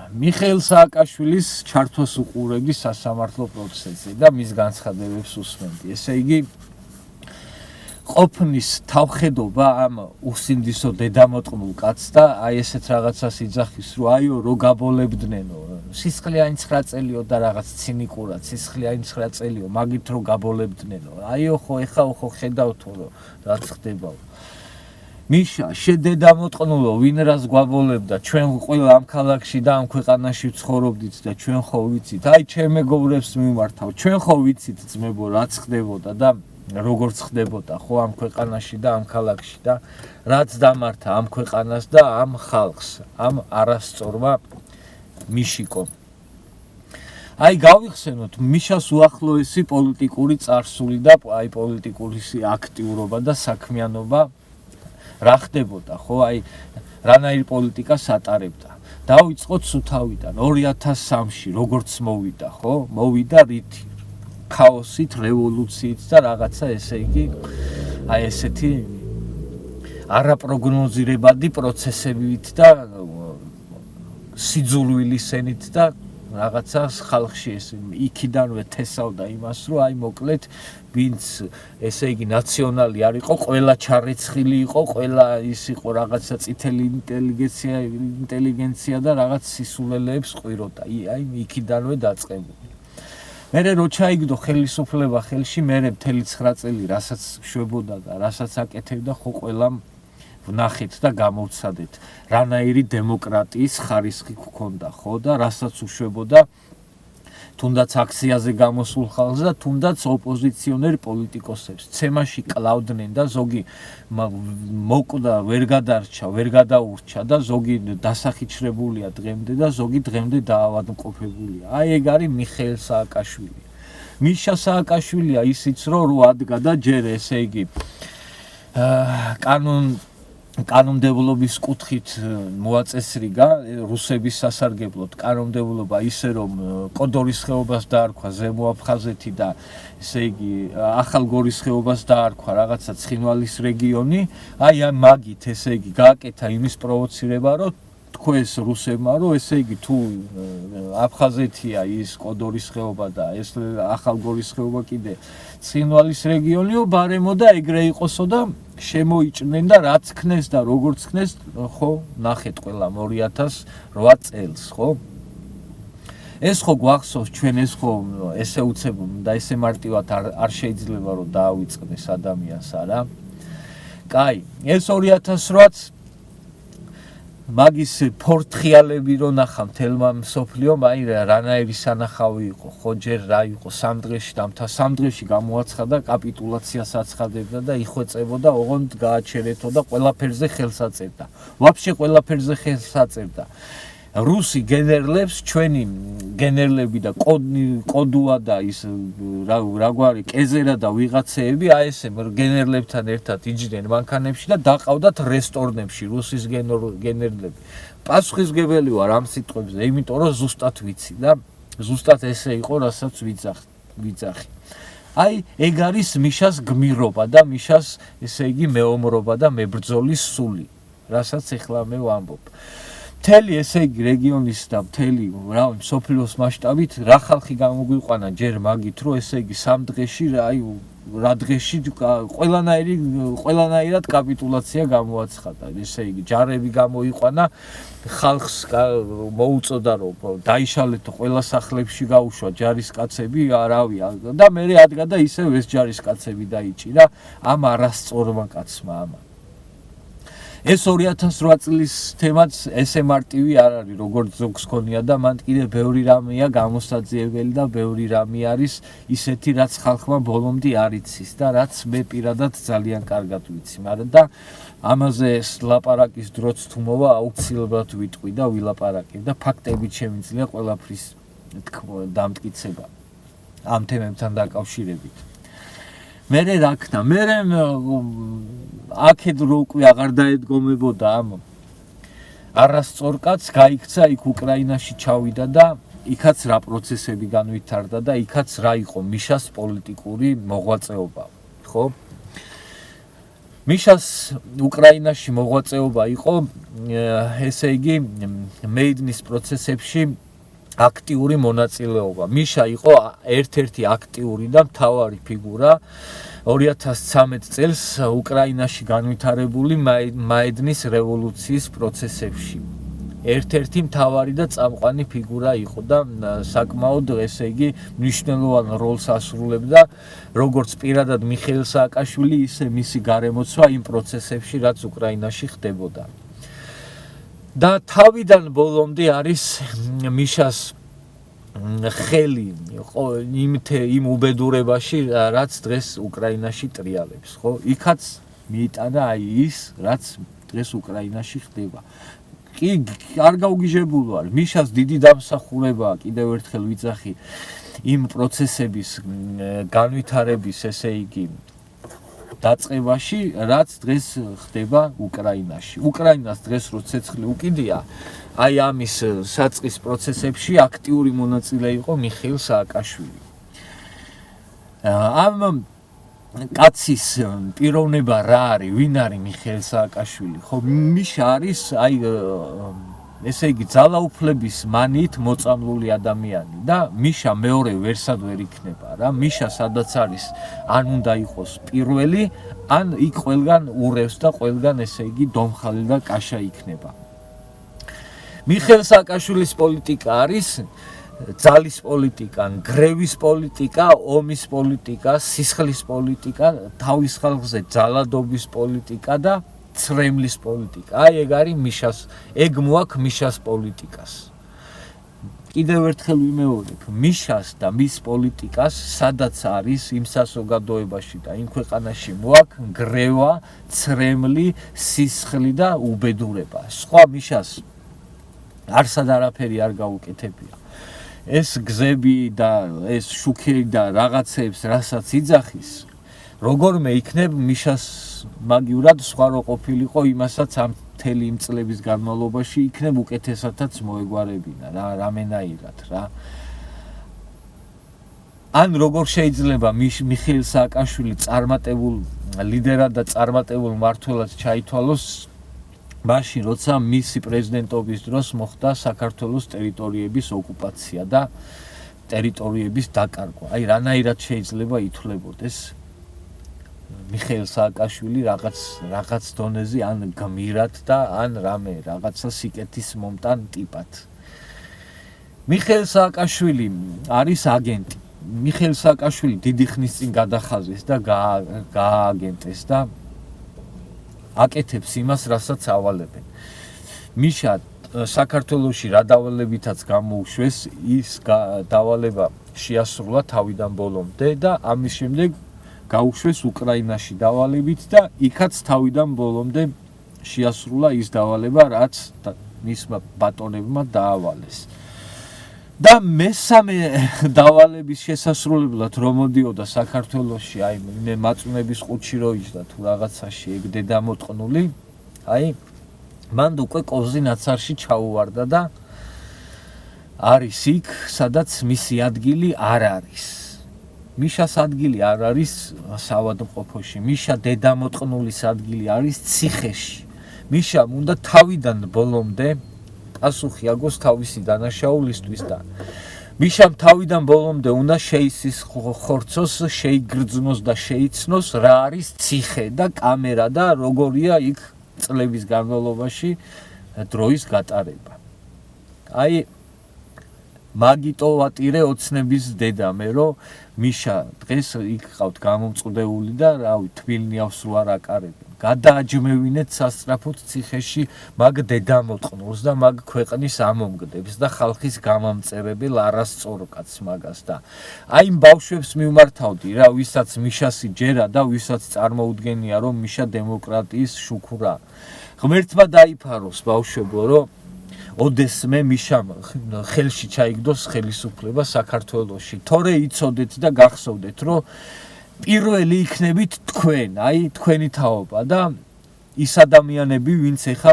მიხეილ სააკაშვილის ჩართვას უყურებდი სასამართლო პროცესზე და მის განცხადებებს უსმენდი. ესე იგი ყოფნის თავხედობა ამ უსინდისო დედამოწყმულ კაცს და აი ესეთ რაღაცას იძახის, რომ აიო რო გაბოლებდნენო, სისხლი აი 9 წელიო და რაღაც ცინიკურად, სისხლი აი 9 წელიო, მაგით რო გაბოლებდნენო. აიო ხო ეხა ხო ხედავთო რომ რაც ხდებაო. მიშა, შედედამოწყნულო, ვინ რას გვაბოლებდა, ჩვენ ყველა ამ ქალაქში და ამ ქვეყანაში ცხოვრობდით და ჩვენ ხო ვიცით, აი ჩემ მეგობრებს მიმართავ, ჩვენ ხო ვიცით ძმებო რაც ხდებოდა და როგორც ხდებოდა ხო ამ ქვეყანაში და ამ ქალაქში და რაც დამართა ამ ქვეყანას და ამ ხალხს, ამ არასწორმა მიშიკომ. აი გავიხსენოთ მიშას უახლოესი პოლიტიკური წარსული და აი პოლიტიკური აქტიურობა და საქმიანობა რა ხდებოდა ხო აი რანაირ პოლიტიკას ატარებდა. დავიწყოთ სუთავიდან 2003-ში როგორც მოვიდა ხო მოვიდა რითი ქაოსით, რევოლუციით და რაღაცა ესე იგი აი ესეთი არაპროგნოზირებადი პროცესებით და სიძულვილისენით და რაღაცა ხალხში ეს იქიდანვე თესავდა იმას, რომ აი მოკლედ ვინც ესე იგი ნაციონალი არ იყო, ყველა ჩარეცხილი იყო, ყველა ის იყო რაღაცა წითელი ინტელიგენცია და რაღაც სისულელეებს ყვიროდა. აი იქიდანვე დაწყებული. მერე რო ჩაიგდო ხელისუფლება ხელში, მერე მთელი 9 წელი რასაც შვებოდა და რასაც აკეთებდა, ხო ყველამ ვნახეთ და გამოვცადეთ. რანაირი დემოკრატიის ხარისხი გქონდა, ხო და რასაც უშვებოდა თუნდაც აქციაზე გამოსულ ხალხს და თუნდაც ოპოზიციონერ პოლიტიკოსებს. ცემაში კლავდნენ და ზოგი მოკვდა, ვერ გადარჩა, ვერ გადაურჩა და ზოგი დასახიჩრებულია დღემდე და ზოგი დღემდე დაავადმყოფებულია. აი ეგ არის მიხეილ სააკაშვილი. მიშა სააკაშვილია ისიც რომ რო ადგა და ჯერ ესე იგი კანონმდებლობის კუთხით მოაწესრიგა რუსების სასარგებლოდ კანონმდებლობა ისე რომ კოდორის ხეობას დაარქვა ზემო აფხაზეთი და ესე იგი ახალ გორის ხეობას დაარქვა რაღაცა ცხინვალის რეგიონი აი ამ მაგით ესე იგი გააკეთა იმის პროვოცირება რომ თქვენს რუსებმა რომ ესე იგი თუ აფხაზეთია ის კოდორის ხეობა და ეს ახალ გორის ხეობა კიდე ცხინვალის რეგიონიო ბარემო და ეგრე იყოსო და შემოიჭნენ და რაც ქნეს და როგორც ქნეს ხო ნახეთ ყველა 2008 წელს ხო ეს ხო გვახსოვს ჩვენ ეს ხო ესე უცებ და ესე მარტივად არ შეიძლება რომ დაავიწყდეს ადამიანს არა კაი ეს 2008 მაგის ფორთხიალები რო ნახა მთელმა მსოფლიომ აი რანაირი სანახავი იყო ხო ჯერ რა იყო 3 დღეში და მთა 3 დღეში გამოაცხადა კაპიტულაციას აცხადებდა და იხვეწებოდა ოღონდ გააჩერეთო და ყველაფერზე ხელს აწერდა ვაფშე ყველაფერზე ხელს აწერდა რუსი გენერლებს ჩვენი გენერლები და კოდუა და ის რაგვარი კეზერა და ვიღაცეები აი ესე გენერლებთან ერთად იჯდნენ მანქანებში და დაყავდათ რესტორნებში რუსის გენერლები პასუხისმგებელი ვარ ამ სიტყვებზე იმიტომ რომ ზუსტად ვიცი და ზუსტად ესე იყო რასაც ვიძახი აი ეგ არის მიშას გმირობა და მიშას ესე იგი მეომრობა და მებრძოლის სული რასაც ეხლა მე ვამბობ მთელი ესე იგი რეგიონის და მთელი რავი სოფლიოს მასშტაბით რა ხალხი გამოგვიყვანა ჯერ მაგით რომ ესე იგი 3 დღეში აი რა დღეში ყველანაირად კაპიტულაცია გამოაცხადა ესე იგი ჯარები გამოიყვანა ხალხს მოუწოდა რომ დაიშალეთო ყველა სახლებში გაუშვა ჯარისკაცები რავი და მე ადგა და ისევ ეს ჯარისკაცები დაიჭირა ამ არასწორმა კაცმა ამა ეს 2008 წლის თემაც ესე მარტივი არ არის როგორც ზოგს ქონია და მან კიდე ბევრი რამეა გამოსაძიებელი და ბევრი რამე არის ისეთი რაც ხალხმა ბოლომდე არ იცის და რაც მე პირადად ძალიან კარგად ვიცი მაგრამ და ამაზე ლაპარაკის დროც თუ მოვა აუცილებლად ვიტყვი და ვილაპარაკებ და ფაქტებით შემიძლია ყველაფრის დამტკიცება ამ თემებთან დაკავშირებით მერე რა ქნა მერე აქედრო უკვე აღარ დაედგომებოდა ამ არასწორ კაცს გაიქცა იქ უკრაინაში ჩავიდა და იქაც რა პროცესები განვითარდა და იქაც რა იყო მიშას პოლიტიკური მოღვაწეობა ხო მიშას უკრაინაში მოღვაწეობა იყო, ესე იგი, მეიდნის პროცესებში აქტიური მონაწილეობა. მიშა იყო ერთ-ერთი აქტიური და მთავარი ფიგურა 2013 წელს უკრაინაში განვითარებული მაიდნის რევოლუციის პროცესებში. ერთ-ერთი მთავარი და წამყვანი ფიგურა იყო და საკმაოდ, ესე იგი, მნიშვნელოვან როლს ასრულებდა როგორც პირადად მიხეილ სააკაშვილი, ისე მისი გარემოცვა იმ პროცესებში, რაც უკრაინაში ხდებოდა. და თავიდან ბოლომდე არის მიშას ხელი იმ უბედურებაში, რაც დღეს უკრაინაში ტრიალებს, ხო? იქაც მიიტანა აი ის, რაც დღეს უკრაინაში ხდება. კი, არ გაუგიჟებულო არის. მიშას დიდი დამსახურებაა, კიდევ ერთხელ ვიძახი, იმ პროცესების განვითარების, ესე იგი, დაწყებაში, რაც დღეს ხდება უკრაინაში. უკრაინას დღეს რო ცეცხლი უკიდია, აი ამის საწყის პროცესებში აქტიური მონაწილე იყო მიხეილ სააკაშვილი. ამ კაცის პიროვნება რა არის, ვინ არის მიხეილ სააკაშვილი? ხო, მიშა არის, აი, ესე იგი, ძალაუფლების მანით მოწამლული ადამიანი და მიშა მეორე ვერსად ვერ იქნება რა. მიშა სადაც არის, ან უნდა იყოს პირველი, ან იქ ყველგან ურევს და ყველგან, ესე იგი, დომხალი და კაშა იქნება. მიხეილ სააკაშვილის პოლიტიკა არის ძალის პოლიტიკა, გრევის პოლიტიკა, ომის პოლიტიკა, სისხლის პოლიტიკა, თავის ხალხზე ძალადობის პოლიტიკა და ცრემლის პოლიტიკა. აი ეგ არის მიშას, ეგ მოაქვს მიშას პოლიტიკას. კიდევ ერთხელ ვიმეორებ, მიშას და მის პოლიტიკას, სადაც არის იმ საზოგადოებაში და იმ ქვეყანაში მოაქვს გრევა, ცრემლი, სისხლი და უბედურება. სხვა მიშას არსად არაფერი არ გაუკეთებია. ეს გზები და ეს შუქები და რაღაცებს, რასაც იძახის, როგორმე იქნებ მიშას მაგივრად სხვა რო ყოფილიყო, იმასაც ამ მთელი იმ წლების განმავლობაში იქნებ უკეთესათაც მოეგვარებინა რა, რამენაირად რა. ან როგორ შეიძლება მიხეილ სააკაშვილი წარმატებულ ლიდერად და წარმატებულ მმართველად ჩაითვალოს მაშინ, როცა მისი პრეზიდენტობის დროს მოხდა საქართველოს ტერიტორიების ოკუპაცია და ტერიტორიების დაკარგვა. აი, რანაირად შეიძლება ითვლებოდეს მიხეილ სააკაშვილი რაღაც დონეზე, ან გმირად და ან რამე, რაღაცა სიკეთის მომტან ტიპად. მიხეილ სააკაშვილი არის აგენტი. მიხეილ სააკაშვილი დიდი ხნის წინ გადახაზეს და გაააგენტეს და აკეთებს იმას, რასაც ავალებენ. მიშა საქართველოში რა დავალებითაც გამოუშვეს, ის დავალება შეასრულა თავიდან ბოლომდე და ამის შემდეგ გაუშვეს უკრაინაში დავალებით და იქაც თავიდან ბოლომდე შეასრულა ის დავალება, რაც მისმა ბატონებმა დაავალეს. და მესამე დავალების შესასრულებლად რომ მოდიოდა საქართველოში, აი მე მაწუნების ყუთში რო იჯდა თუ რაღაცაში ეგ დედამოტყნული, აი მან უკვე კოზი ნაცარში ჩაუვარდა და არის იქ, სადაც მისი ადგილი არ არის. მიშას ადგილი არ არის საავადმყოფოში, მიშა დედამოტყნულის ადგილი არის ციხეში. მიშამ უნდა თავიდან ბოლომდე პასუხი აგოს თავისი დანაშაულისთვის და მიშამ თავიდან ბოლომდე უნდა შეისხორცოს, შეიგრძნოს და შეიცნოს რა არის ციხე და კამერა და როგორია იქ წლების განმავლობაში დროის გატარება. აი მაგიტო ვატირე ოცნების დედა მე რომ მიშა დღეს იქ ყავთ გამომწყვდეული და რავი თბილნიავს რო არ აკარებენ. გადააჯმევინეთ სასწრაფოდ ციხეში მაგ დედამოტყნულს და მაგ ქვეყნის ამომგდებს და ხალხის გამამწერებელ არასწორ კაცს მაგას და აი იმ ბავშვებს მივმართავდი რა, ვისაც მიშასი ჯერა და ვისაც წარმოუდგენია რომ მიშა დემოკრატიის შუქურა. ღმერთმა დაიფაროს ბავშვებო რომ ოდესმე მიშამ ხელში ჩაიგდოს ხელისუფლება საქართველოში. თორე იცოდეთ და გახსოვდეთ რომ პირველი იქნებით თქვენ, აი თქვენი თაობა და ის ადამიანები, ვინც ეხა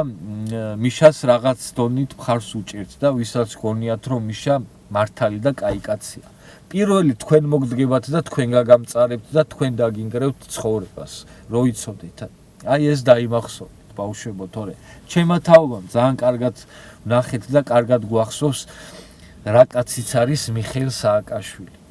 მიშას რაღაც დონით მხარს უჭერთ და ვისაც გონიათ რომ მიშა მართალი და კაი კაცია. პირველი თქვენ მოგდგებათ და თქვენ გაგამწარებთ და თქვენ დაგინგრევთ ცხოვრებას, რო იცოდეთ. აი ეს დაიმახსოვრეთ ბავშვებო, თორე ჩემმა თაობამ ძალიან კარგად ვნახეთ და კარგად გვახსოვს რა კაციც არის მიხეილ სააკაშვილი.